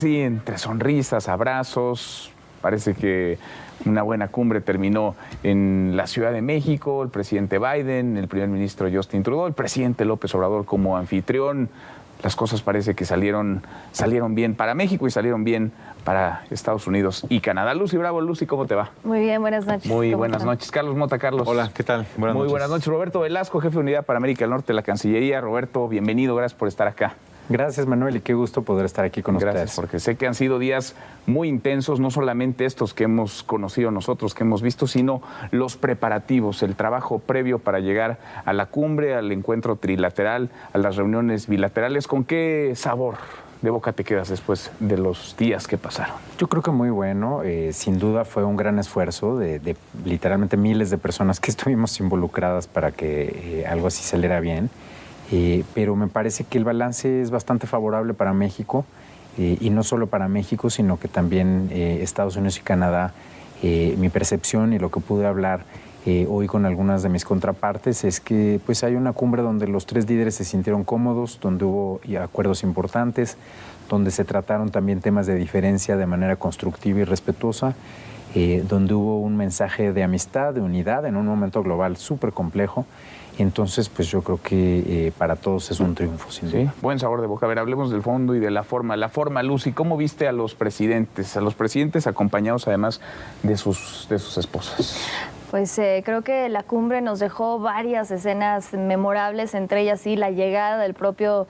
Sí, entre sonrisas, abrazos, parece que una buena cumbre terminó en la Ciudad de México, el presidente Biden, el primer ministro Justin Trudeau, el presidente López Obrador como anfitrión. Las cosas parece que salieron bien para México y salieron bien para Estados Unidos y Canadá. Lucy Bravo, Lucy, ¿cómo te va? Muy bien, buenas noches. Muy buenas noches. Carlos Mota, Carlos. Hola, ¿qué tal? Muy buenas noches. Roberto Velasco, jefe de unidad para América del Norte de la Cancillería. Roberto, bienvenido, gracias por estar acá. Gracias, Manuel, y qué gusto poder estar aquí con Gracias, ustedes. porque sé que han sido días muy intensos, no solamente estos que hemos conocido nosotros, que hemos visto, sino los preparativos, el trabajo previo para llegar a la cumbre, al encuentro trilateral, a las reuniones bilaterales. ¿Con qué sabor de boca te quedas después de los días que pasaron? Yo creo que muy bueno. Sin duda fue un gran esfuerzo de literalmente miles de personas que estuvimos involucradas para que algo así saliera bien. Pero me parece que el balance es bastante favorable para México, y no solo para México, sino que también Estados Unidos y Canadá. Mi percepción y lo que pude hablar hoy con algunas de mis contrapartes es que pues hay una cumbre donde los tres líderes se sintieron cómodos, donde hubo acuerdos importantes, donde se trataron también temas de diferencia de manera constructiva y respetuosa, donde hubo un mensaje de amistad, de unidad en un momento global súper complejo. Entonces, pues yo creo que para todos es un triunfo, sin duda. Sí, buen sabor de boca. A ver, hablemos del fondo y de la forma. La forma, Lucy, ¿cómo viste a los presidentes? A los presidentes acompañados además de sus esposas. Pues creo que la cumbre nos dejó varias escenas memorables, entre ellas sí la llegada del propio,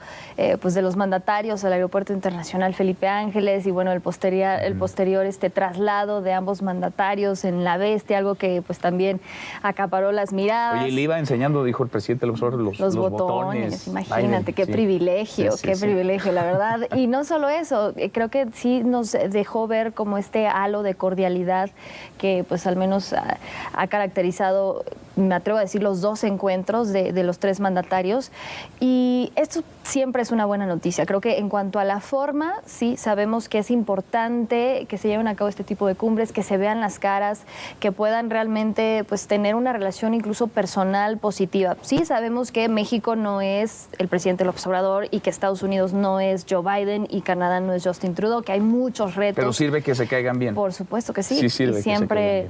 pues de los mandatarios al Aeropuerto Internacional Felipe Ángeles y bueno, el posterior traslado de ambos mandatarios en la Bestia, algo que pues también acaparó las miradas. Oye, le iba enseñando, dijo el presidente López Obrador, los botones. Imagínate, Biden, qué sí. privilegio, Sí, qué sí. privilegio, la verdad. Y no solo eso, creo que sí nos dejó ver como este halo de cordialidad que pues al menos ha caracterizado, me atrevo a decir, los dos encuentros de los tres mandatarios, y esto siempre es una buena noticia. Creo que en cuanto a la forma, sí, sabemos que es importante que se lleven a cabo este tipo de cumbres, que se vean las caras, que puedan realmente pues tener una relación incluso personal positiva. Sí, sabemos que México no es el presidente López Obrador y que Estados Unidos no es Joe Biden y Canadá no es Justin Trudeau, que hay muchos retos. Pero sirve que se caigan bien. Por supuesto que sí. Sí sirve y siempre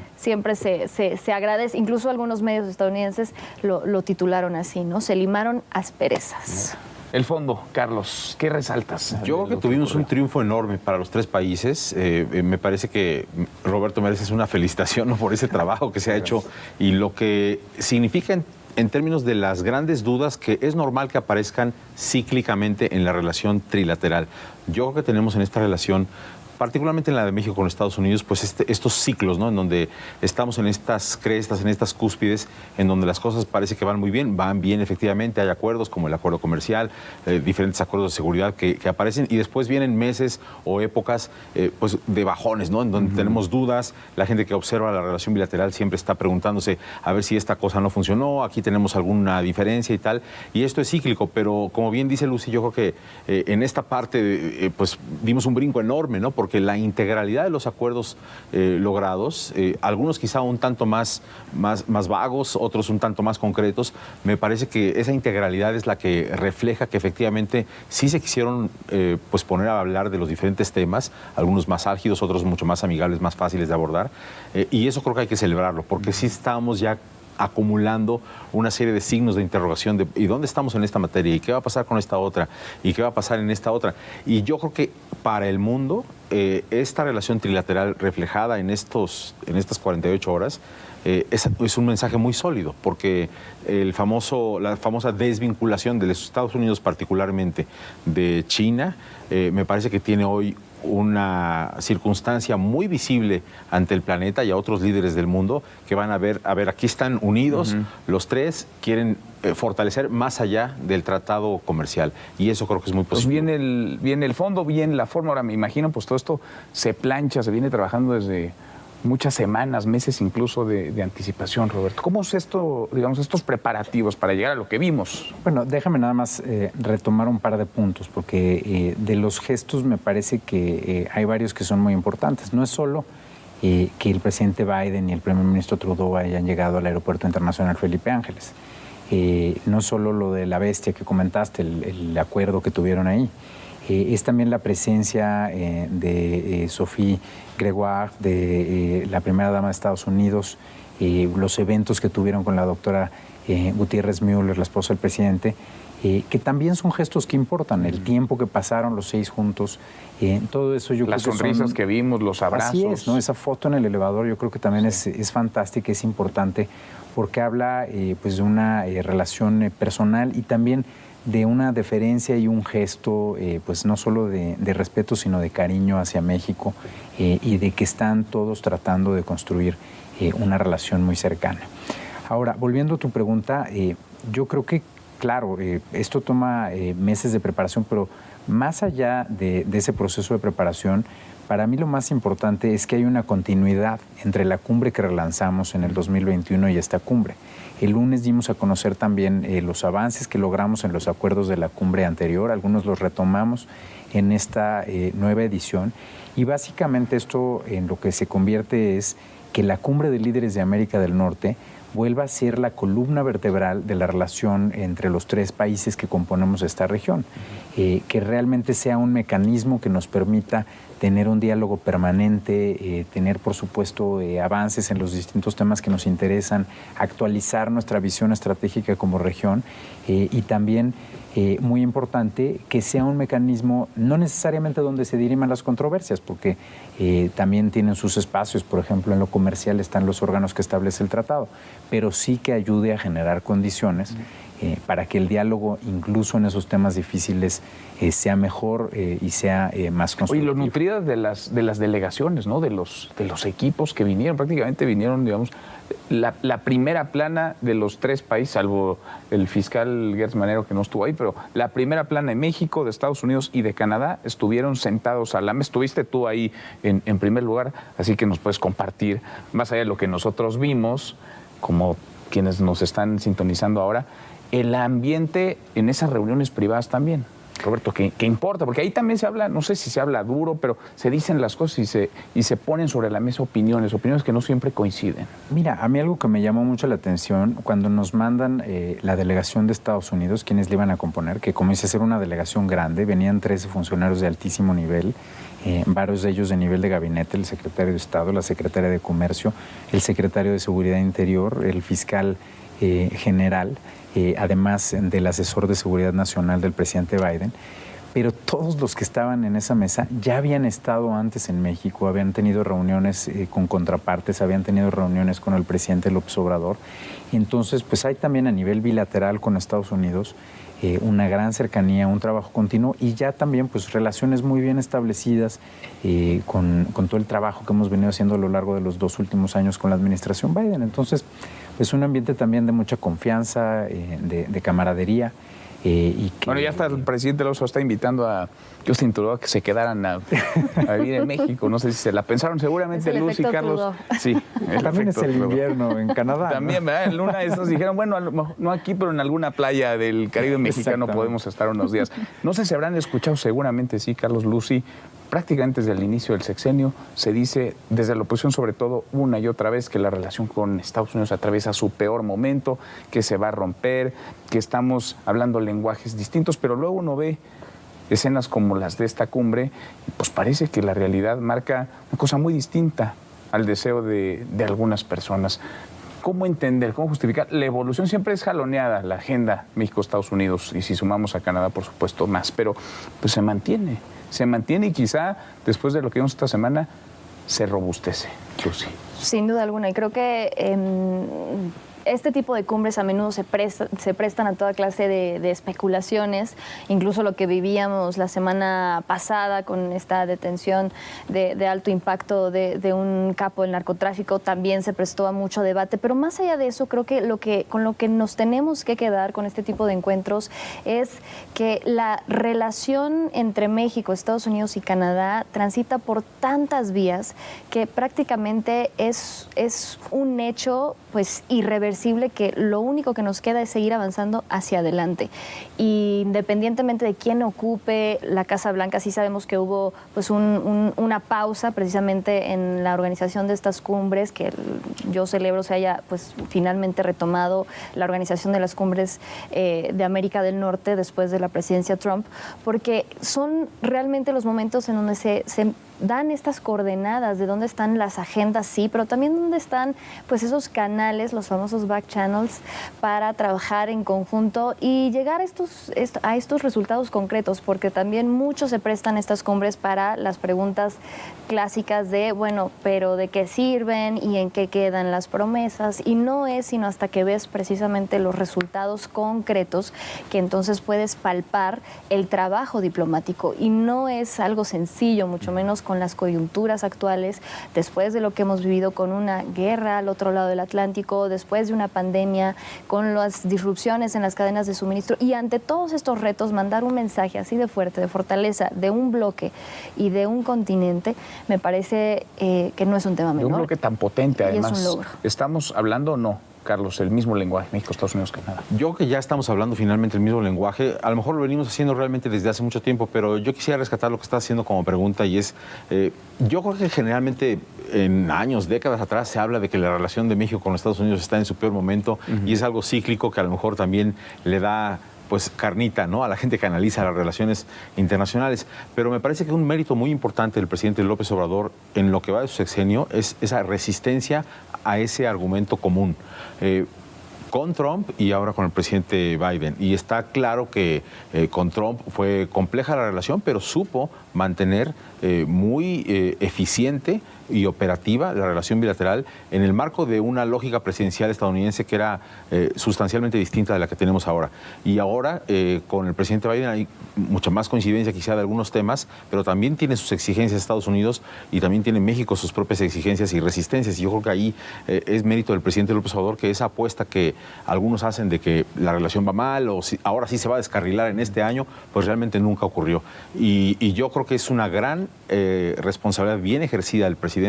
se agradece. Incluso algunos medios estadounidenses lo titularon así, ¿no? Se limaron asperezas. El fondo, Carlos, ¿qué resaltas? Yo creo que tuvimos un triunfo enorme para los tres países. Me parece que, Roberto, mereces una felicitación, ¿no?, por ese trabajo que se ha hecho y lo que significa en términos de las grandes dudas que es normal que aparezcan cíclicamente en la relación trilateral. Yo creo que tenemos en esta relación, particularmente en la de México con Estados Unidos, pues estos ciclos, ¿no?, en donde estamos en estas crestas, en estas cúspides, en donde las cosas parece que van bien efectivamente, hay acuerdos como el acuerdo comercial, diferentes acuerdos de seguridad que aparecen, y después vienen meses o épocas pues de bajones, ¿no?, en donde tenemos dudas. La gente que observa la relación bilateral siempre está preguntándose a ver si esta cosa no funcionó, aquí tenemos alguna diferencia y tal, y esto es cíclico, pero como bien dice Lucy, yo creo que en esta parte pues dimos un brinco enorme, ¿no?, porque la integralidad de los acuerdos logrados, algunos quizá un tanto más vagos, otros un tanto más concretos, me parece que esa integralidad es la que refleja que efectivamente sí se quisieron pues poner a hablar de los diferentes temas, algunos más álgidos, otros mucho más amigables, más fáciles de abordar, y eso creo que hay que celebrarlo, porque sí estábamos ya acumulando una serie de signos de interrogación de ¿y dónde estamos en esta materia? ¿Y qué va a pasar con esta otra? ¿Y qué va a pasar en esta otra? Y yo creo que para el mundo esta relación trilateral reflejada en estas 48 horas es un mensaje muy sólido, porque la famosa desvinculación de los Estados Unidos, particularmente de China, me parece que tiene hoy una circunstancia muy visible ante el planeta y a otros líderes del mundo que van a ver, aquí están unidos, los tres quieren fortalecer más allá del tratado comercial, y eso creo que es muy positivo. Pues viene el fondo, bien la forma. Ahora me imagino, pues todo esto se plancha, se viene trabajando desde muchas semanas, meses incluso de anticipación, Roberto. ¿Cómo es esto, digamos, estos preparativos para llegar a lo que vimos? Bueno, déjame nada más retomar un par de puntos, porque de los gestos me parece que hay varios que son muy importantes. No es solo que el presidente Biden y el primer ministro Trudeau hayan llegado al Aeropuerto Internacional Felipe Ángeles. No solo lo de la Bestia que comentaste, el acuerdo que tuvieron ahí. es también la presencia de Sophie Gregoire, de la primera dama de Estados Unidos, los eventos que tuvieron con la doctora Gutiérrez Müller, la esposa del presidente, que también son gestos que importan, el tiempo que pasaron los 6 juntos, todo eso yo creo que las sonrisas que vimos, los abrazos. Así es, ¿no? Esa foto en el elevador yo creo que también es fantástica, es importante, porque habla pues de una relación personal y también de una deferencia y un gesto, pues no solo de respeto, sino de cariño hacia México y de que están todos tratando de construir una relación muy cercana. Ahora, volviendo a tu pregunta, yo creo que, claro, esto toma meses de preparación, pero más allá de ese proceso de preparación, para mí lo más importante es que hay una continuidad entre la cumbre que relanzamos en el 2021 y esta cumbre. El lunes dimos a conocer también los avances que logramos en los acuerdos de la cumbre anterior, algunos los retomamos en esta nueva edición, y básicamente esto en lo que se convierte es que la cumbre de líderes de América del Norte vuelva a ser la columna vertebral de la relación entre los 3 países que componemos esta región, que realmente sea un mecanismo que nos permita tener un diálogo permanente, tener, por supuesto, avances en los distintos temas que nos interesan, actualizar nuestra visión estratégica como región y también, muy importante, que sea un mecanismo no necesariamente donde se diriman las controversias, porque también tienen sus espacios, por ejemplo, en lo comercial están los órganos que establece el tratado, pero sí que ayude a generar condiciones para que el diálogo, incluso en esos temas difíciles, sea mejor y sea más constructivo. Oye, lo nutridas de las delegaciones, ¿no? De los equipos que vinieron, prácticamente vinieron, digamos, la primera plana de los 3 países, salvo el fiscal Gertz Manero que no estuvo ahí, pero la primera plana de México, de Estados Unidos y de Canadá estuvieron sentados a la mesa. Estuviste tú ahí en primer lugar, así que nos puedes compartir, más allá de lo que nosotros vimos, como quienes nos están sintonizando ahora, el ambiente en esas reuniones privadas también. Roberto, ¿qué importa? Porque ahí también se habla, no sé si se habla duro, pero se dicen las cosas y se ponen sobre la mesa opiniones que no siempre coinciden. Mira, a mí algo que me llamó mucho la atención, cuando nos mandan la delegación de Estados Unidos, quienes le iban a componer, que como dice, ser una delegación grande, venían 13 funcionarios de altísimo nivel, varios de ellos de nivel de gabinete, el secretario de Estado, la secretaria de Comercio, el secretario de Seguridad Interior, el fiscal general, además del asesor de seguridad nacional del presidente Biden, pero todos los que estaban en esa mesa ya habían estado antes en México, habían tenido reuniones con contrapartes, habían tenido reuniones con el presidente López Obrador, y entonces pues hay también a nivel bilateral con Estados Unidos una gran cercanía, un trabajo continuo y ya también pues relaciones muy bien establecidas con todo el trabajo que hemos venido haciendo a lo largo de los 2 últimos años con la administración Biden. Entonces, es un ambiente también de mucha confianza, de camaradería. Y que, bueno, ya hasta el presidente López está invitando a Justin Trudeau a que se quedaran a vivir en México. No sé si se la pensaron, seguramente Luz y Carlos. Trudeau. Sí, también es el invierno en Canadá. También, ¿no? ¿verdad? En una de esas dijeron, bueno, a lo mejor, no aquí, pero en alguna playa del Caribe mexicano podemos estar unos días. No sé si habrán escuchado, seguramente sí, Carlos, Lucy. Prácticamente desde el inicio del sexenio se dice, desde la oposición sobre todo, una y otra vez que la relación con Estados Unidos atraviesa su peor momento, que se va a romper, que estamos hablando lenguajes distintos, pero luego uno ve escenas como las de esta cumbre y pues parece que la realidad marca una cosa muy distinta al deseo de algunas personas. ¿Cómo entender, cómo justificar? La evolución siempre es jaloneada, la agenda México-Estados Unidos, y si sumamos a Canadá, por supuesto, más, pero pues se mantiene y quizá después de lo que vimos esta semana se robustece, Lucy. Sin duda alguna, y creo que este tipo de cumbres a menudo se prestan a toda clase de especulaciones, incluso lo que vivíamos la semana pasada con esta detención de alto impacto de un capo del narcotráfico también se prestó a mucho debate, pero más allá de eso creo que con lo que nos tenemos que quedar con este tipo de encuentros es que la relación entre México, Estados Unidos y Canadá transita por tantas vías que prácticamente es un hecho pues irreversible, que lo único que nos queda es seguir avanzando hacia adelante. Y independientemente de quién ocupe la Casa Blanca, sí sabemos que hubo pues una pausa precisamente en la organización de estas cumbres, que yo celebro se haya pues finalmente retomado la organización de las cumbres de América del Norte después de la presidencia Trump, porque son realmente los momentos en donde se dan estas coordenadas de dónde están las agendas, sí, pero también dónde están pues esos canales, los famosos back channels, para trabajar en conjunto y llegar a estos resultados concretos, porque también mucho se prestan estas cumbres para las preguntas clásicas de, bueno, pero ¿de qué sirven y en qué quedan las promesas? Y no es sino hasta que ves precisamente los resultados concretos que entonces puedes palpar el trabajo diplomático, y no es algo sencillo, mucho menos con las coyunturas actuales, después de lo que hemos vivido con una guerra al otro lado del Atlántico, después de una pandemia, con las disrupciones en las cadenas de suministro, y ante todos estos retos, mandar un mensaje así de fuerte, de fortaleza, de un bloque y de un continente, me parece que no es un tema menor. De un bloque tan potente, además. Y es un logro. ¿Estamos hablando o no, Carlos, el mismo lenguaje, México, Estados Unidos, Canadá? Yo creo que ya estamos hablando finalmente el mismo lenguaje. A lo mejor lo venimos haciendo realmente desde hace mucho tiempo, pero yo quisiera rescatar lo que está haciendo como pregunta, y es, yo creo que generalmente en años, décadas atrás, se habla de que la relación de México con los Estados Unidos está en su peor momento, y es algo cíclico que a lo mejor también le da pues carnita, ¿no?, a la gente que analiza las relaciones internacionales. Pero me parece que un mérito muy importante del presidente López Obrador en lo que va de su sexenio es esa resistencia a ese argumento común. Con Trump y ahora con el presidente Biden. Y está claro que con Trump fue compleja la relación, pero supo mantener muy eficiente y operativa la relación bilateral en el marco de una lógica presidencial estadounidense que era sustancialmente distinta de la que tenemos ahora. Y ahora con el presidente Biden hay mucha más coincidencia quizá de algunos temas, pero también tiene sus exigencias Estados Unidos y también tiene México sus propias exigencias y resistencias. Y yo creo que ahí es mérito del presidente López Obrador que esa apuesta que algunos hacen de que la relación va mal o si, ahora sí se va a descarrilar en este año, pues realmente nunca ocurrió. Y yo creo que es una gran responsabilidad bien ejercida del presidente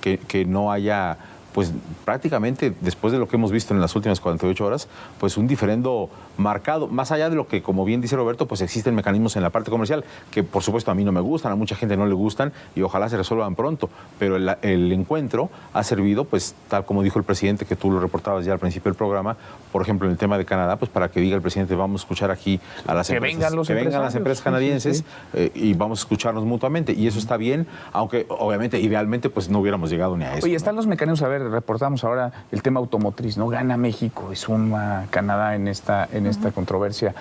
que no haya, pues prácticamente después de lo que hemos visto en las últimas 48 horas, pues un diferendo marcado, más allá de lo que, como bien dice Roberto, pues existen mecanismos en la parte comercial que por supuesto a mí no me gustan, a mucha gente no le gustan y ojalá se resuelvan pronto, pero el encuentro ha servido, pues tal como dijo el presidente, que tú lo reportabas ya al principio del programa, por ejemplo en el tema de Canadá, pues para que diga el presidente, vamos a escuchar aquí a las empresas, que vengan las empresas canadienses, sí. Y vamos a escucharnos mutuamente, y eso está bien, aunque obviamente idealmente pues no hubiéramos llegado ni a eso. Oye, están los mecanismos, a ver, reportamos ahora el tema automotriz, ¿no? Gana México y suma Canadá en esta controversia.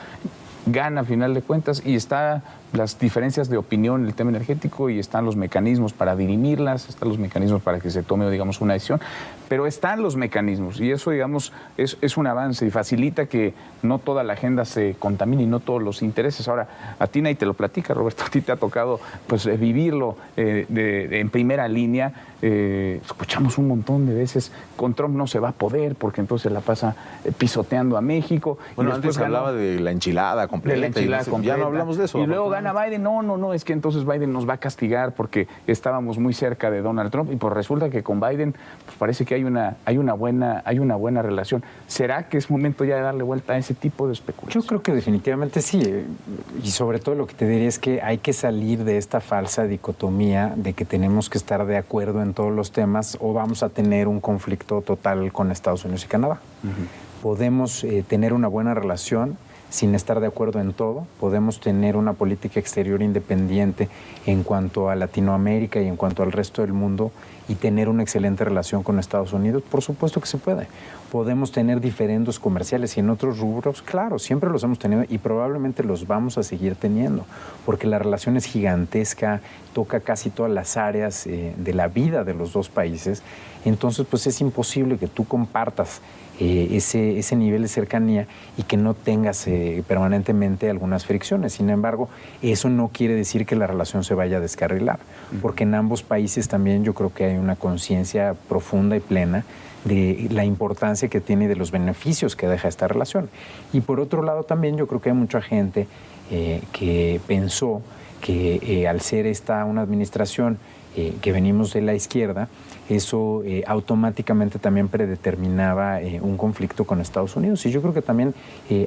Gana a final de cuentas, y están las diferencias de opinión en el tema energético y están los mecanismos para dirimirlas, están los mecanismos para que se tome, digamos, una decisión, pero están los mecanismos y eso, digamos, es un avance y facilita que no toda la agenda se contamine y no todos los intereses. Ahora, a ti nadie te lo platica, Roberto, a ti te ha tocado pues vivirlo en primera línea. Escuchamos un montón de veces, con Trump no se va a poder porque entonces la pasa pisoteando a México. Bueno, y antes hablaba de la enchilada completa. De la enchilada completa. Ya no hablamos de eso. Y luego gana Biden. No, es que entonces Biden nos va a castigar porque estábamos muy cerca de Donald Trump y pues resulta que con Biden pues parece que hay una buena relación. ¿Será que es momento ya de darle vuelta a ese tipo de especulación? Yo creo que definitivamente sí. Y sobre todo lo que te diría es que hay que salir de esta falsa dicotomía de que tenemos que estar de acuerdo en todos los temas o vamos a tener un conflicto total con Estados Unidos y Canadá. Podemos tener una buena relación sin estar de acuerdo en todo, podemos tener una política exterior independiente en cuanto a Latinoamérica y en cuanto al resto del mundo y tener una excelente relación con Estados Unidos, por supuesto que se puede. Podemos tener diferendos comerciales y en otros rubros, claro, siempre los hemos tenido y probablemente los vamos a seguir teniendo, porque la relación es gigantesca, toca casi todas las áreas de la vida de los dos países, entonces pues es imposible que tú compartas ese nivel de cercanía y que no tengas permanentemente algunas fricciones. Sin embargo, eso no quiere decir que la relación se vaya a descarrilar, porque en ambos países también yo creo que hay una conciencia profunda y plena de la importancia que tiene y de los beneficios que deja esta relación. Y por otro lado también yo creo que hay mucha gente que pensó que al ser esta una administración que venimos de la izquierda, eso automáticamente también predeterminaba un conflicto con Estados Unidos. Y yo creo que también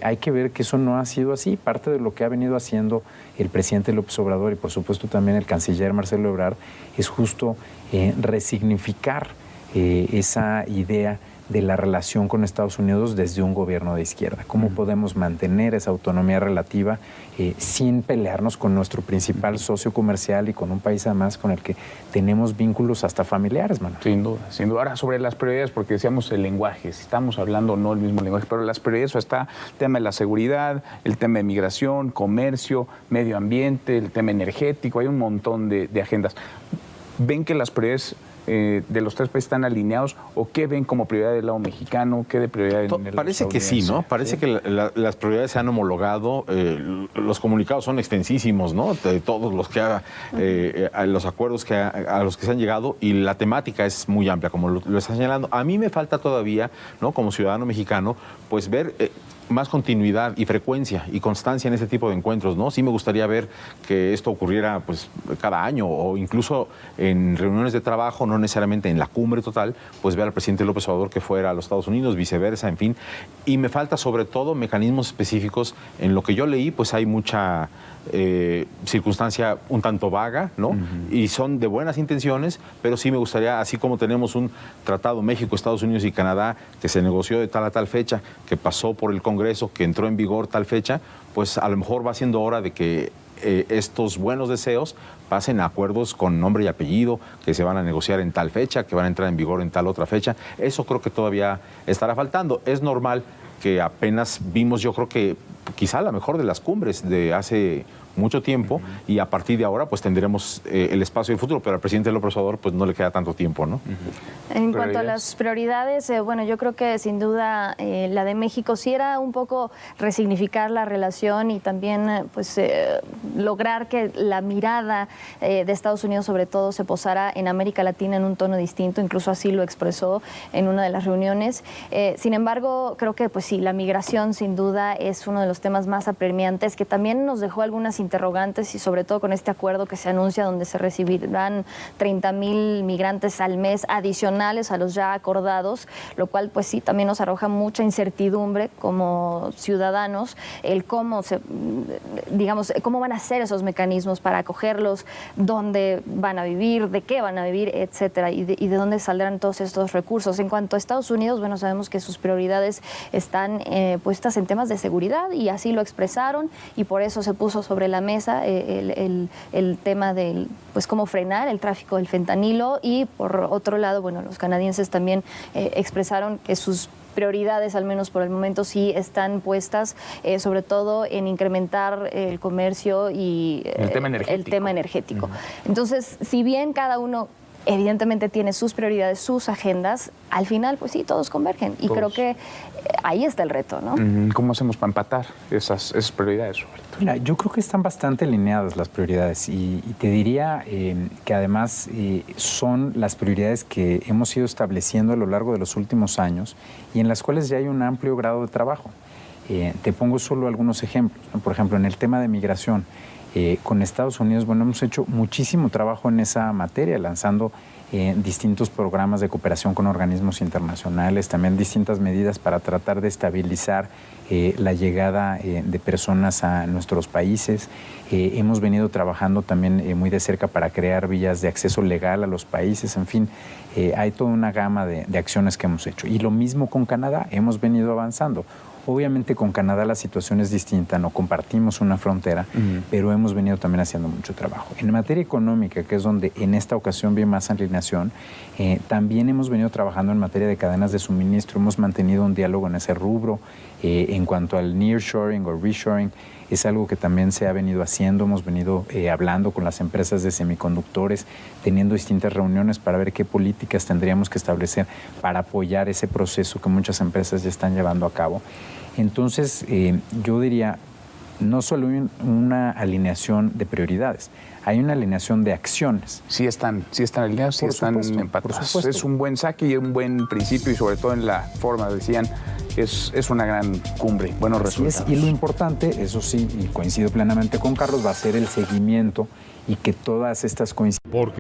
hay que ver que eso no ha sido así. Parte de lo que ha venido haciendo el presidente López Obrador y por supuesto también el canciller Marcelo Ebrard es justo resignificar esa idea de la relación con Estados Unidos desde un gobierno de izquierda. ¿Cómo podemos mantener esa autonomía relativa sin pelearnos con nuestro principal socio comercial y con un país además con el que tenemos vínculos hasta familiares, mano? Sin duda, sin duda. Ahora, sobre las prioridades, porque decíamos el lenguaje, si estamos hablando no el mismo lenguaje, pero las prioridades, está el tema de la seguridad, el tema de migración, comercio, medio ambiente, el tema energético, hay un montón de agendas. ¿Ven que las prioridades de los tres países están alineados o qué ven como prioridad del lado mexicano, qué de prioridad en el Parece que sí, ¿no? Parece que las prioridades se han homologado, los comunicados son extensísimos, ¿no? De todos los que los acuerdos a los que se han llegado y la temática es muy amplia, como lo está señalando. A mí me falta todavía, ¿no? Como ciudadano mexicano, pues ver más continuidad y frecuencia y constancia en este tipo de encuentros, ¿no? Sí me gustaría ver que esto ocurriera pues cada año o incluso en reuniones de trabajo, no necesariamente en la cumbre total, pues ver al presidente López Obrador que fuera a los Estados Unidos, viceversa, en fin. Y me falta sobre todo mecanismos específicos. En lo que yo leí, pues hay mucha circunstancia un tanto vaga, ¿no? Y son de buenas intenciones, pero sí me gustaría, así como tenemos un tratado México, Estados Unidos y Canadá que se negoció de tal a tal fecha, que pasó por el Congreso, que entró en vigor tal fecha, pues a lo mejor va siendo hora de que estos buenos deseos pasen a acuerdos con nombre y apellido, que se van a negociar en tal fecha, que van a entrar en vigor en tal otra fecha. Eso creo que todavía estará faltando. Es normal que apenas vimos, yo creo que quizá la mejor de las cumbres de hace mucho tiempo y a partir de ahora pues tendremos el espacio del futuro, pero al presidente López Obrador pues no le queda tanto tiempo, ¿no? En cuanto a las prioridades, bueno, yo creo que sin duda la de México sí era un poco resignificar la relación y también pues lograr que la mirada de Estados Unidos sobre todo se posara en América Latina en un tono distinto, incluso así lo expresó en una de las reuniones. Sin embargo, creo que pues sí, la migración sin duda es uno de los temas más apremiantes que también nos dejó algunas interrogantes y sobre todo con este acuerdo que se anuncia donde se recibirán 30,000 migrantes al mes adicionales a los ya acordados, lo cual pues sí también nos arroja mucha incertidumbre como ciudadanos, el cómo cómo van a ser esos mecanismos para acogerlos, dónde van a vivir, de qué van a vivir, etcétera, y de dónde saldrán todos estos recursos. En cuanto a Estados Unidos, bueno, sabemos que sus prioridades están puestas en temas de seguridad y así lo expresaron y por eso se puso sobre la mesa el tema del pues cómo frenar el tráfico del fentanilo y por otro lado, bueno, los canadienses también expresaron que sus prioridades, al menos por el momento, sí están puestas sobre todo en incrementar el comercio y el tema energético. Entonces, si bien cada uno evidentemente tiene sus prioridades, sus agendas, al final, pues sí, todos convergen. Y creo que ahí está el reto, ¿no? ¿Cómo hacemos para empatar esas prioridades, Roberto? Mira, yo creo que están bastante alineadas las prioridades y te diría que además son las prioridades que hemos ido estableciendo a lo largo de los últimos años y en las cuales ya hay un amplio grado de trabajo. Te pongo solo algunos ejemplos, ¿no? Por ejemplo, en el tema de migración, con Estados Unidos, bueno, hemos hecho muchísimo trabajo en esa materia, lanzando distintos programas de cooperación con organismos internacionales, también distintas medidas para tratar de estabilizar la llegada de personas a nuestros países. Hemos venido trabajando también muy de cerca para crear vías de acceso legal a los países, en fin, hay toda una gama de acciones que hemos hecho. Y lo mismo con Canadá, hemos venido avanzando. Obviamente con Canadá la situación es distinta, no compartimos una frontera, pero hemos venido también haciendo mucho trabajo. En materia económica, que es donde en esta ocasión vi más alineación, también hemos venido trabajando en materia de cadenas de suministro, hemos mantenido un diálogo en ese rubro. En cuanto al nearshoring o reshoring, es algo que también se ha venido haciendo, hemos venido hablando con las empresas de semiconductores, teniendo distintas reuniones para ver qué políticas tendríamos que establecer para apoyar ese proceso que muchas empresas ya están llevando a cabo. Entonces, yo diría, no solo una alineación de prioridades, hay una alineación de acciones. Sí están alineados, sí están empatados. Es un buen saque y un buen principio, y sobre todo en la forma, decían, es una gran cumbre, buenos resultados. Y lo importante, eso sí, y coincido plenamente con Carlos, va a ser el seguimiento y que todas estas coincidencias